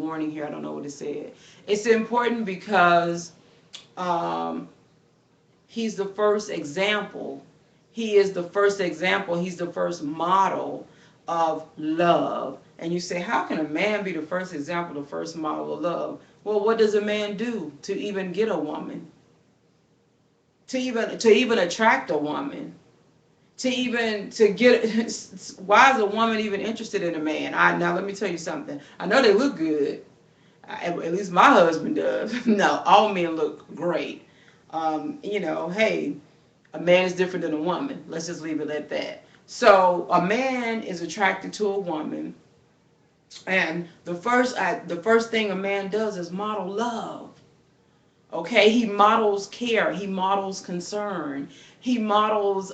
warning here. I don't know what it said. It's important because um, he's the first example. He is the first example. He's the first model of love. And you say, how can a man be the first example, the first model of love? Well, what does a man do to even get a woman? To even attract a woman? To get why is a woman even interested in a man? Now let me tell you something. I know they look good. At least my husband does. No, all men look great. Hey, a man is different than a woman. Let's just leave it at that. So a man is attracted to a woman, and the first thing a man does is model love. Okay, he models care, he models concern, he models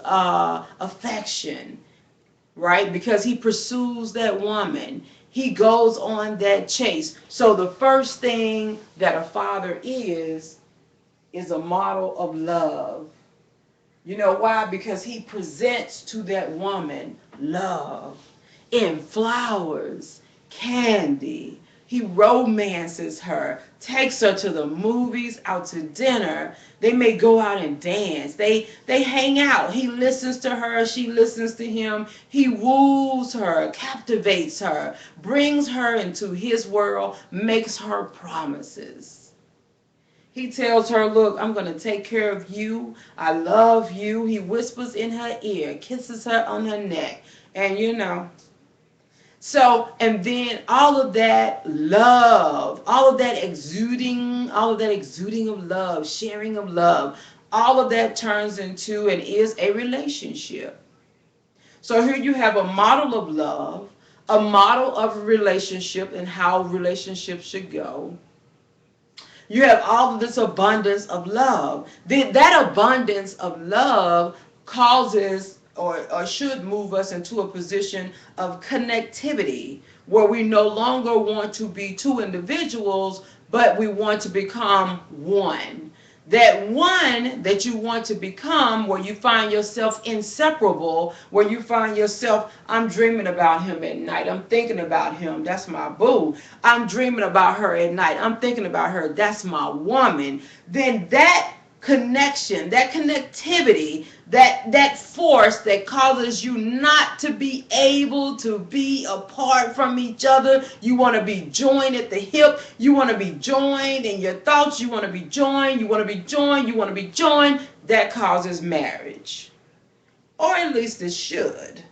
affection, right? Because he pursues that woman. He goes on that chase. So the first thing that a father is a model of love. You know why? Because he presents to that woman love in flowers, candy. He romances her, takes her to the movies, out to dinner. They may go out and dance. They hang out. He listens to her, she listens to him. He woos her, captivates her, brings her into his world, makes her promises. He tells her, look, I'm going to take care of you. I love you. He whispers in her ear, kisses her on her neck. And so, and then all of that love, all of that exuding of love, sharing of love, all of that turns into and is a relationship. So here you have a model of love, a model of a relationship and how relationships should go. You have all of this abundance of love. That abundance of love causes or should move us into a position of connectivity where we no longer want to be two individuals, but we want to become one. That one that you want to become, where you find yourself inseparable, where you find yourself, I'm dreaming about him at night. I'm thinking about him. That's my boo. I'm dreaming about her at night. I'm thinking about her. That's my woman. Then that connection, that connectivity, that force that causes you not to be able to be apart from each other. You want to be joined at the hip. You want to be joined in your thoughts. You want to be joined. You want to be joined. You want to be joined. That causes marriage, or at least it should.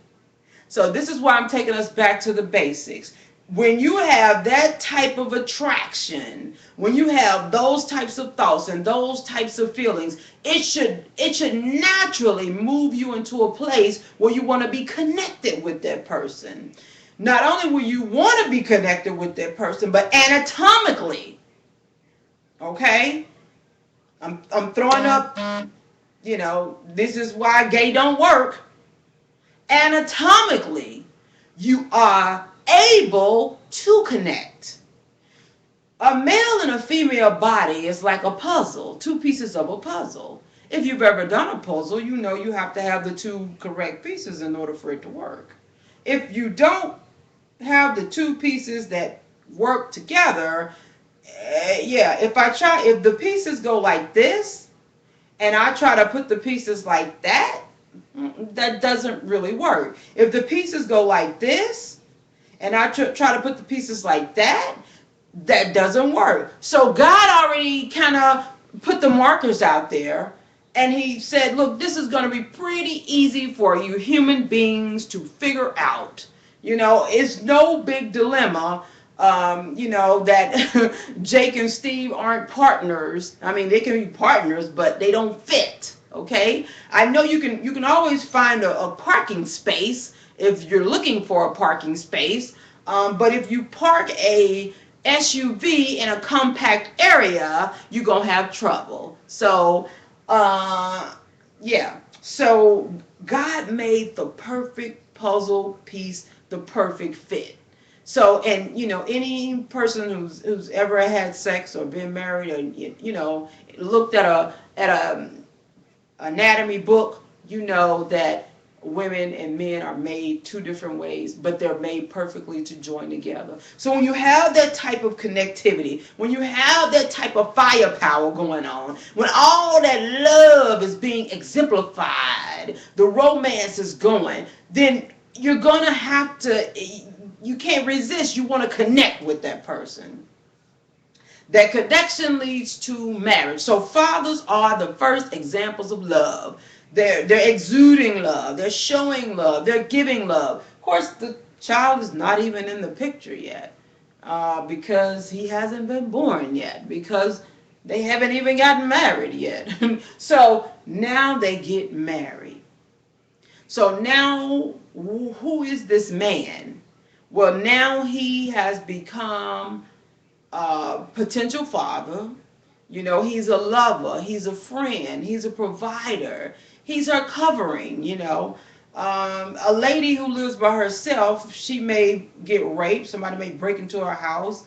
So this is why I'm taking us back to the basics. When you have that type of attraction, when you have those types of thoughts and those types of feelings, it should naturally move you into a place where you want to be connected with that person. Not only will you want to be connected with that person, but anatomically, okay? I'm throwing up, this is why gay don't work. Anatomically, you are able to connect. A male and a female body is like a puzzle, two pieces of a puzzle. If you've ever done a puzzle, you know you have to have the two correct pieces in order for it to work. If you don't have the two pieces that work together, if the pieces go like this, and I try to put the pieces like that, that doesn't really work. If the pieces go like this, and I try to put the pieces like that, that doesn't work. So God already kind of put the markers out there, and he said, look, this is going to be pretty easy for you human beings to figure out. It's no big dilemma, that Jake and Steve aren't partners. I mean, they can be partners, but they don't fit. Okay? I know you can always find a parking space if you're looking for a parking space. But if you park a SUV in a compact area, you're going to have trouble. So, So God made the perfect puzzle piece, the perfect fit. So, and any person who's ever had sex or been married or looked at a anatomy book, that women and men are made two different ways, but they're made perfectly to join together. So when you have that type of connectivity, when you have that type of firepower going on, when all that love is being exemplified, the romance is going, then you're going to have to, you can't resist. You want to connect with that person. That connection leads to marriage. So fathers are the first examples of love. They're exuding love. They're showing love. They're giving love. Of course, the child is not even in the picture yet because he hasn't been born yet, because they haven't even gotten married yet. So now they get married. So now, who is this man? Well, now he has become potential father. You know, he's a lover, he's a friend, he's a provider, he's her covering. A lady who lives by herself, she may get raped, somebody may break into her house,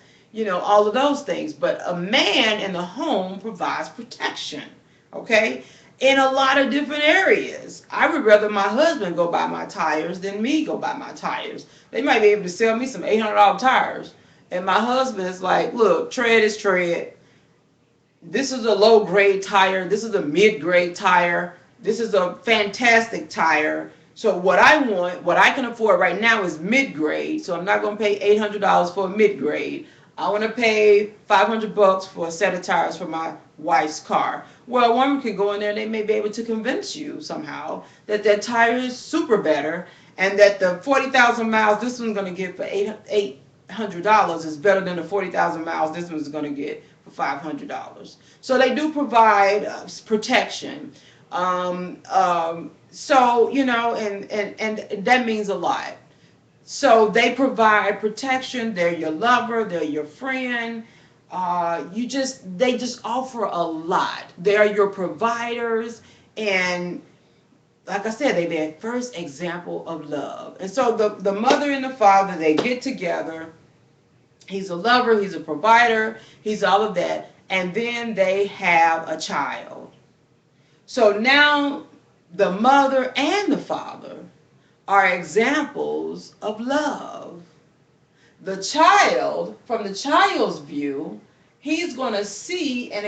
all of those things. But a man in the home provides protection, okay? In a lot of different areas. I would rather my husband go buy my tires than me go buy my tires. They might be able to sell me some $800 tires. And my husband is like, look, tread is tread. This is a low grade tire. This is a mid grade tire. This is a fantastic tire. So what I want, what I can afford right now is mid grade. So I'm not going to pay $800 for a mid grade. I want to pay $500 for a set of tires for my wife's car. Well, a woman could go in there and they may be able to convince you somehow that that tire is super better and that the 40,000 miles this one's going to get for $800 is better than the 40,000 miles this one's going to get for $500. So they do provide protection. So, and that means a lot. So they provide protection. They're your lover. They're your friend. They just offer a lot. They're your providers. And like I said, they're their first example of love. And so the mother and the father, they get together. He's a lover, he's a provider, he's all of that. And then they have a child. So now the mother and the father are examples of love. The child, from the child's view, he's going to see an